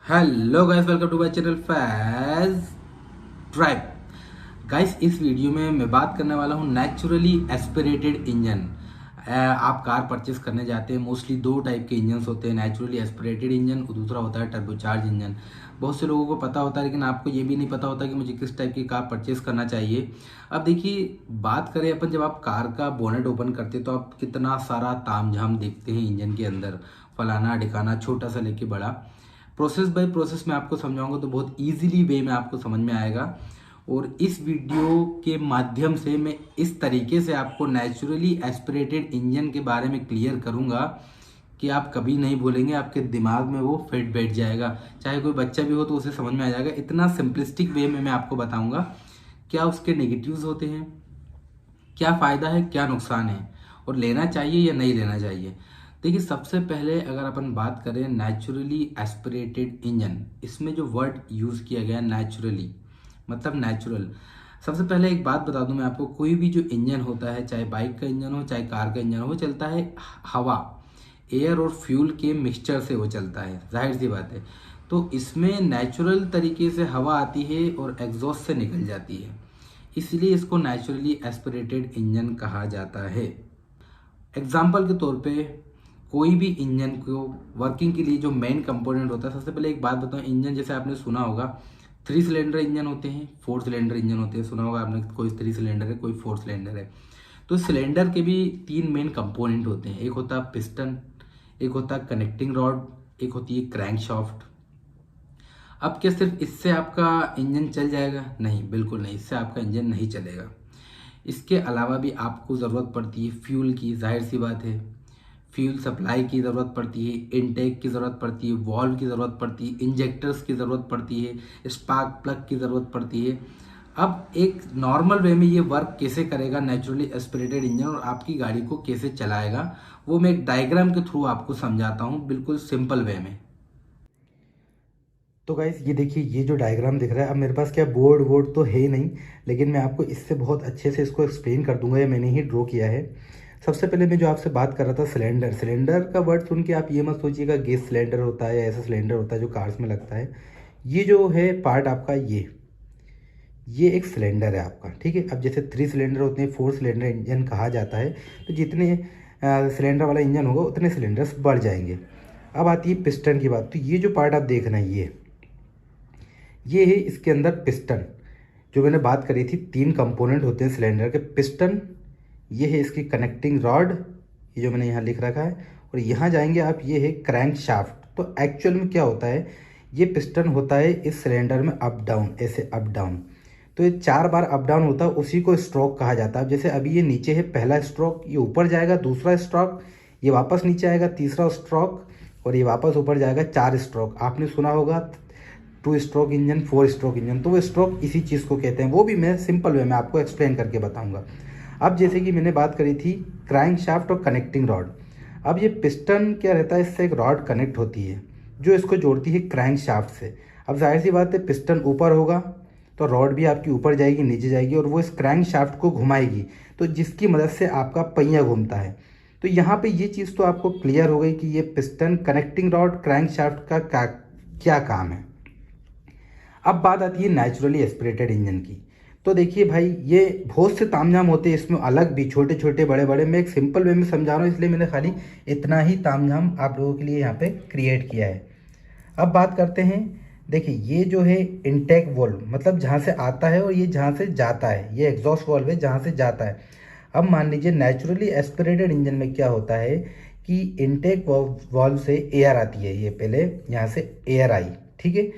Hello guys, welcome to my channel Faiz drive. Guys, इस video में मैं बात करने वाला हूँ नेचुरली एस्पिरेटेड इंजन। आप कार परचेस करने जाते हैं, मोस्टली दो टाइप के इंजन होते हैं, नेचुरली एस्पिरेटेड इंजन और दूसरा होता है टर्बोचार्ज इंजन। बहुत से लोगों को पता होता है, लेकिन आपको ये भी नहीं पता होता कि मुझे किस टाइप की कार परचेस करना चाहिए। अब देखिए, बात करें अपन, जब आप कार का बोनेट ओपन करते हैं तो आप कितना सारा तामझाम देखते हैं इंजन के अंदर, फलाना ढिकाना, छोटा सा लेके बड़ा। प्रोसेस बाय प्रोसेस मैं आपको समझाऊंगा तो बहुत इजीली वे में आपको समझ में आएगा। और इस वीडियो के माध्यम से मैं इस तरीके से आपको नेचुरली एस्पिरेटेड इंजन के बारे में क्लियर करूंगा कि आप कभी नहीं भूलेंगे, आपके दिमाग में वो फिट बैठ जाएगा। चाहे कोई बच्चा भी हो तो उसे समझ में आ जाएगा। इतना सिंपलिस्टिक वे में मैं आपको बताऊंगा क्या उसके नेगेटिव्स होते हैं, क्या फ़ायदा है, क्या नुकसान है, और लेना चाहिए या नहीं लेना चाहिए। देखिए, सबसे पहले अगर अपन बात करें नेचुरली एस्पिरेटेड इंजन, इसमें जो वर्ड यूज़ किया गया नेचुरली मतलब नेचुरल। सबसे पहले एक बात बता दूं मैं आपको, कोई भी जो इंजन होता है, चाहे बाइक का इंजन हो चाहे कार का इंजन हो, चलता है हवा, एयर और फ्यूल के मिक्सचर से वो चलता है, जाहिर सी बात है। तो इसमें नेचुरल तरीके से हवा आती है और एग्जॉस्ट से निकल जाती है, इसलिए इसको नेचुरली एस्पिरेटेड इंजन कहा जाता है। एग्जाम्पल के तौर पे, कोई भी इंजन को वर्किंग के लिए जो मेन कंपोनेंट होता है, सबसे पहले एक बात बताऊं, इंजन जैसे आपने सुना होगा 3 सिलेंडर इंजन होते हैं, 4 सिलेंडर इंजन होते हैं, सुना होगा आपने, कोई 3 सिलेंडर है, कोई 4 सिलेंडर है। तो सिलेंडर के भी 3 मेन कंपोनेंट होते हैं, एक होता है पिस्टन, एक होता है कनेक्टिंग रॉड, एक होती है क्रैंक शाफ्ट। अब क्या सिर्फ इससे आपका इंजन चल जाएगा? नहीं, बिल्कुल नहीं, इससे आपका इंजन नहीं चलेगा। इसके अलावा भी आपको ज़रूरत पड़ती है फ्यूल की, जाहिर सी बात है। फ्यूल सप्लाई की ज़रूरत पड़ती है, इनटेक की ज़रूरत पड़ती है, वॉल्व की ज़रूरत पड़ती है, इंजेक्टर्स की ज़रूरत पड़ती है, स्पार्क प्लग की ज़रूरत पड़ती है। अब एक नॉर्मल वे में ये वर्क कैसे करेगा नेचुरली एस्पिरेटेड इंजन, और आपकी गाड़ी को कैसे चलाएगा, वो मैं एक डायग्राम के थ्रू आपको समझाता हूँ, बिल्कुल सिंपल वे में। तो गाइस, ये देखिए, ये जो डायग्राम दिख रहा है, अब मेरे पास क्या बोर्ड वोर्ड तो है ही नहीं, लेकिन मैं आपको इससे बहुत अच्छे से इसको एक्सप्लेन कर दूंगा, ये मैंने ही ड्रॉ किया है। सबसे पहले मैं जो आपसे बात कर रहा था, सिलेंडर। सिलेंडर का वर्ड सुन के आप ये मत सोचिएगा गैस सिलेंडर होता है या ऐसा सिलेंडर होता है जो कार्स में लगता है। ये जो है पार्ट आपका, ये एक सिलेंडर है आपका, ठीक है। अब जैसे 3 सिलेंडर होते हैं, 4 सिलेंडर इंजन कहा जाता है, तो जितने सिलेंडर वाला इंजन होगा उतने सिलेंडर्स बढ़ जाएंगे। अब आती है पिस्टन की बात। तो ये जो पार्ट आप देख रहे हैं, ये है इसके अंदर पिस्टन। जो मैंने बात करी थी, 3 कंपोनेंट होते हैं सिलेंडर के। पिस्टन, ये है इसकी कनेक्टिंग रॉड, ये जो मैंने यहाँ लिख रखा है, और यहाँ जाएंगे आप, ये है क्रैंक शाफ्ट। तो एक्चुअल में क्या होता है, ये पिस्टन होता है इस सिलेंडर में अप डाउन, ऐसे अप डाउन। तो ये 4 बार अप डाउन होता है, उसी को स्ट्रोक कहा जाता है। जैसे अभी ये नीचे है, पहला स्ट्रोक, ये ऊपर जाएगा, दूसरा स्ट्रोक, ये वापस नीचे आएगा, तीसरा स्ट्रोक, और ये वापस ऊपर जाएगा, 4 स्ट्रोक। आपने सुना होगा 2 स्ट्रोक इंजन, 4 स्ट्रोक इंजन, तो वो स्ट्रोक इसी चीज़ को कहते हैं। वो भी मैं सिंपल वे में आपको एक्सप्लेन करके बताऊंगा। अब जैसे कि मैंने बात करी थी क्रैंक शाफ्ट और कनेक्टिंग रॉड। अब ये पिस्टन क्या रहता है, इससे एक रॉड कनेक्ट होती है जो इसको जोड़ती है क्रैंक शाफ्ट से। अब जाहिर सी बात है, पिस्टन ऊपर होगा तो रॉड भी आपकी ऊपर जाएगी, नीचे जाएगी, और वो इस क्रैंक शाफ्ट को घुमाएगी, तो जिसकी मदद से आपका पहिया घूमता है। तो यहाँ पे ये चीज़ तो आपको क्लियर हो गई कि ये piston, connecting rod, crank shaft का क्या काम है। अब बात आती है नेचुरली एस्पिरेटेड इंजन की। तो देखिए भाई, ये बहुत से तामझाम होते हैं इसमें, अलग भी, छोटे छोटे बड़े बड़े। मैं एक सिंपल वे में समझा रहा हूँ, इसलिए मैंने खाली इतना ही तामझाम आप लोगों के लिए यहाँ पे क्रिएट किया है। अब बात करते हैं, देखिए ये जो है इनटेक वॉल्व, मतलब जहाँ से आता है, और ये जहाँ से जाता है, ये एग्जॉस्ट वॉल्व है जहाँ से जाता है। अब मान लीजिए नेचुरली एस्पिरेटेड इंजन में क्या होता है कि इनटेक वॉल्व से एयर आती है, ये पहले यहाँ से एयर आई, ठीक है।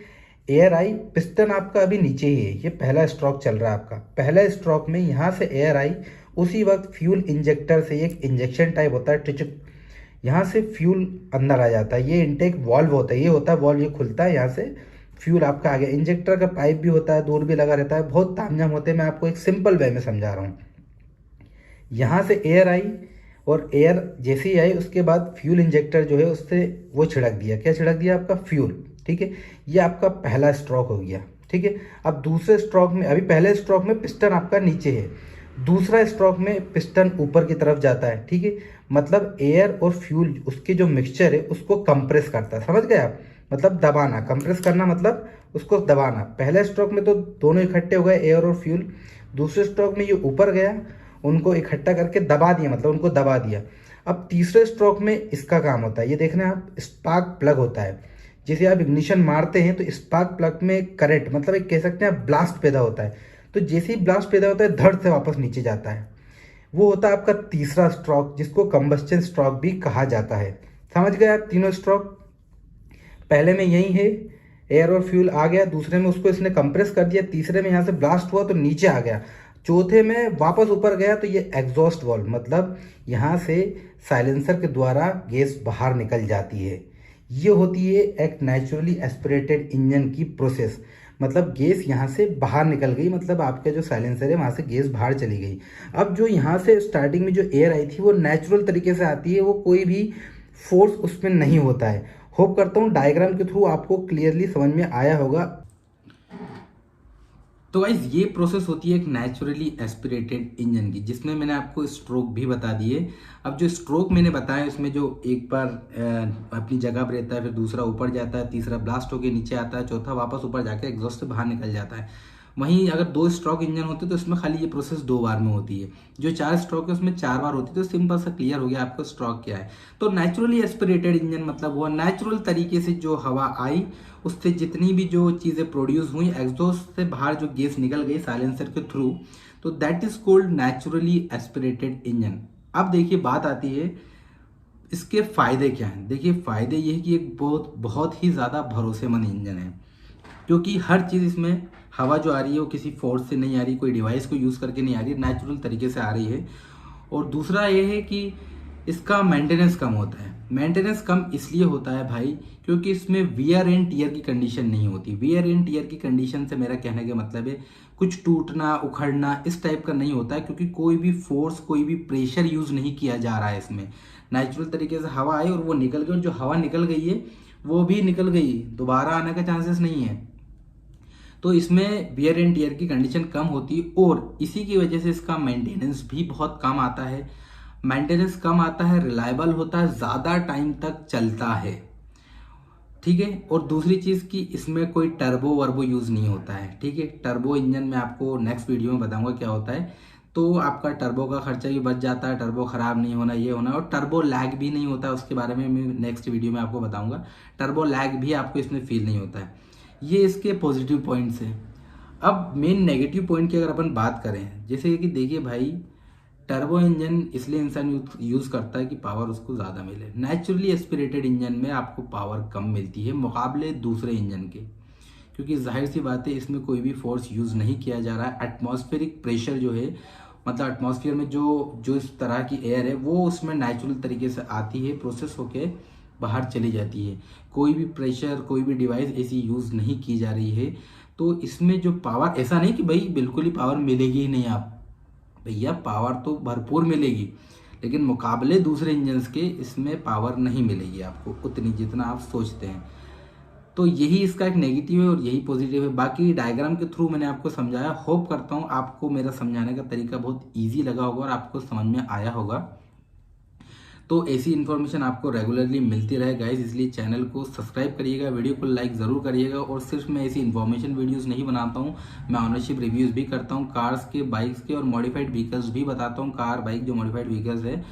एयर आई, पिस्टन आपका अभी नीचे ही है, ये पहला स्ट्रोक चल रहा है आपका। पहला स्ट्रोक में यहाँ से एयर आई, उसी वक्त फ्यूल इंजेक्टर से, एक इंजेक्शन टाइप होता है, टिचक, यहाँ से फ्यूल अंदर आ जाता है। ये इनटेक वॉल्व होता है, ये होता है वॉल्व, ये खुलता है, यहाँ से फ्यूल आपका आ गया। इंजेक्टर का पाइप भी होता है, दूर भी लगा रहता है, बहुत तामझाम होते हैं। मैं आपको एक सिंपल वे में समझा रहा हूँ। यहाँ से एयर आई, और एयर जैसे ही आई उसके बाद फ्यूल इंजेक्टर जो है उससे वो छिड़क दिया, क्या छिड़क दिया, आपका फ्यूल, ठीक है। ये आपका पहला स्ट्रोक हो गया, ठीक है। अब दूसरे स्ट्रोक में, अभी पहले स्ट्रोक में पिस्टन आपका नीचे है, दूसरा स्ट्रोक में पिस्टन ऊपर की तरफ जाता है, ठीक है। मतलब एयर और फ्यूल, उसके जो मिक्सचर है उसको कंप्रेस करता है, समझ गए आप। मतलब दबाना, कंप्रेस करना मतलब उसको दबाना। पहले स्ट्रोक में तो दोनों इकट्ठे हो गए, एयर और फ्यूल। दूसरे स्ट्रोक में ये ऊपर गया, उनको इकट्ठा करके दबा दिया, मतलब उनको दबा दिया। अब तीसरे स्ट्रोक में इसका काम होता है, ये देखना आप, स्पार्क प्लग होता है। जैसे आप इग्निशन मारते हैं तो स्पार्क प्लग में करंट, मतलब एक कह सकते हैं ब्लास्ट पैदा होता है। तो जैसे ही ब्लास्ट पैदा होता है, धड़ से वापस नीचे जाता है। वो होता है आपका तीसरा स्ट्रोक, जिसको कंबस्चन स्ट्रोक भी कहा जाता है। समझ गए आप तीनों स्ट्रोक? पहले में यही है, एयर और फ्यूल आ गया, दूसरे में उसको इसने कंप्रेस कर दिया, तीसरे में यहाँ से ब्लास्ट हुआ तो नीचे आ गया, चौथे में वापस ऊपर गया तो ये एग्जॉस्ट वाल्व, मतलब यहाँ से साइलेंसर के द्वारा गैस बाहर निकल जाती है। ये होती है एक नेचुरली एस्पिरेटेड इंजन की प्रोसेस। मतलब गैस यहाँ से बाहर निकल गई, मतलब आपका जो साइलेंसर है वहाँ से गैस बाहर चली गई। अब जो यहाँ से स्टार्टिंग में जो एयर आई थी वो नेचुरल तरीके से आती है, वो कोई भी फोर्स उसमें नहीं होता है। होप करता हूँ डायग्राम के थ्रू आपको क्लियरली समझ में आया होगा। तो गाइस ये प्रोसेस होती है एक नेचुरली एस्पिरेटेड इंजन की, जिसमें मैंने आपको स्ट्रोक भी बता दिए। अब जो स्ट्रोक मैंने बताया उसमें जो एक बार अपनी जगह पर रहता है, फिर दूसरा ऊपर जाता है, तीसरा ब्लास्ट होकर नीचे आता है, चौथा वापस ऊपर जाकर एग्जॉस्ट से बाहर निकल जाता है। वहीं अगर 2 स्ट्रोक इंजन होते तो इसमें खाली ये प्रोसेस 2 बार में होती है। जो 4 स्ट्रोक है उसमें 4 बार होती है। तो सिंपल सा क्लियर हो गया आपका स्ट्रोक क्या है। तो नेचुरली एस्पिरेटेड इंजन मतलब वो नेचुरल तरीके से जो हवा आई, उससे जितनी भी जो चीज़ें प्रोड्यूस हुई, एग्जॉस्ट से बाहर जो गैस निकल गई साइलेंसर के थ्रू, तो that is called naturally aspirated engine. अब देखिए बात आती है इसके फायदे क्या हैं। देखिए फायदे ये है कि एक बहुत ही ज़्यादा भरोसेमंद इंजन है, क्योंकि हर चीज़ इसमें हवा जो आ रही है वो किसी फोर्स से नहीं आ रही, कोई डिवाइस को यूज़ करके नहीं आ रही, नेचुरल तरीके से आ रही है। और दूसरा ये है कि इसका मेंटेनेंस कम होता है। मेंटेनेंस कम इसलिए होता है भाई क्योंकि इसमें वियर एंड टियर की कंडीशन नहीं होती। वियर एंड टियर की कंडीशन से मेरा कहने का मतलब है कुछ टूटना उखड़ना इस टाइप का नहीं होता है, क्योंकि कोई भी फोर्स कोई भी प्रेशर यूज नहीं किया जा रहा है इसमें। नेचुरल तरीके से हवा आई और वो निकल गई, और जो हवा निकल गई है वो भी निकल गई, दोबारा आने का चांसेस नहीं है। तो इसमें वियर एंड टियर की कंडीशन कम होती है, और इसी की वजह से इसका मेंटेनेंस भी बहुत कम आता है। मेंटेनेंस कम आता है, रिलायबल होता है, ज़्यादा टाइम तक चलता है। ठीक है। और दूसरी चीज़ कि इसमें कोई टर्बो वर्बो यूज़ नहीं होता है। ठीक है। टर्बो इंजन में आपको नेक्स्ट वीडियो में बताऊंगा क्या होता है। तो आपका टर्बो का खर्चा भी बच जाता है, टर्बो खराब नहीं होना, ये होना, और टर्बो लैग भी नहीं होता है। उसके बारे में मैं नेक्स्ट वीडियो में आपको बताऊंगा। टर्बो लैग भी आपको इसमें फील नहीं होता है। ये इसके पॉजिटिव पॉइंट्स हैं। अब मेन नेगेटिव पॉइंट की अगर अपन बात करें, जैसे कि देखिए भाई, टर्बो इंजन इसलिए इंसान यूज़ करता है कि पावर उसको ज़्यादा मिले। नेचुरली एस्पिरेटेड इंजन में आपको पावर कम मिलती है मुकाबले दूसरे इंजन के, क्योंकि जाहिर सी बात है इसमें कोई भी फोर्स यूज़ नहीं किया जा रहा है। एटमॉस्फेरिक प्रेशर जो है, मतलब एटमॉस्फेयर में जो इस तरह की एयर है वो उसमें नेचुरल तरीके से आती है, प्रोसेस होके बाहर चली जाती है। कोई भी प्रेशर कोई भी डिवाइस ऐसी यूज़ नहीं की जा रही है। तो इसमें जो पावर, ऐसा नहीं कि भाई बिल्कुल ही पावर मिलेगी ही नहीं, आप भैया पावर तो भरपूर मिलेगी, लेकिन मुकाबले दूसरे इंजन्स के इसमें पावर नहीं मिलेगी आपको उतनी जितना आप सोचते हैं। तो यही इसका एक नेगेटिव है और यही पॉजिटिव है। बाकी डायग्राम के थ्रू मैंने आपको समझाया। होप करता हूँ आपको मेरा समझाने का तरीका बहुत ईजी लगा होगा और आपको समझ में आया होगा। तो ऐसी इन्फॉर्मेशन आपको रेगुलरली मिलती रहे गाइस, इसलिए चैनल को सब्सक्राइब करिएगा, वीडियो को लाइक ज़रूर करिएगा। और सिर्फ मैं ऐसी इन्फॉर्मेशन वीडियोस नहीं बनाता हूँ, मैं ऑनरशिप रिव्यूज़ भी करता हूँ, कार्स के, बाइक्स के और मॉडिफाइड व्हीकल्स भी बताता हूँ। कार बाइक जो मॉडिफाइड व्हीकल्स है,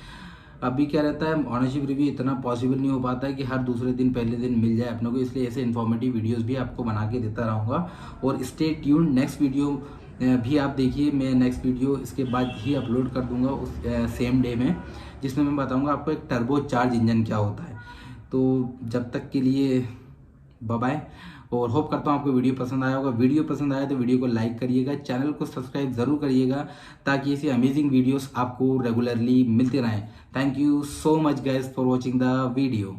अभी क्या रहता है ऑनरशिप रिव्यू इतना पॉसिबल नहीं हो पाता है कि हर दूसरे दिन पहले दिन मिल जाए अपने को, इसलिए ऐसे इन्फॉर्मेटिव वीडियोज़ भी आपको बना के देता रहूँगा। और स्टे ट्यून्ड, नेक्स्ट वीडियो भी आप देखिए। मैं नेक्स्ट वीडियो इसके बाद ही अपलोड कर दूंगा उस सेम डे में, जिसमें मैं बताऊंगा आपको एक टर्बो चार्ज इंजन क्या होता है। तो जब तक के लिए बाय बाय, और होप करता हूँ आपको वीडियो पसंद आया होगा। वीडियो पसंद आया तो वीडियो को लाइक करिएगा, चैनल को सब्सक्राइब ज़रूर करिएगा, ताकि ऐसी अमेजिंग वीडियोस आपको रेगुलरली मिलते रहें। Thank you so much guys for watching the video.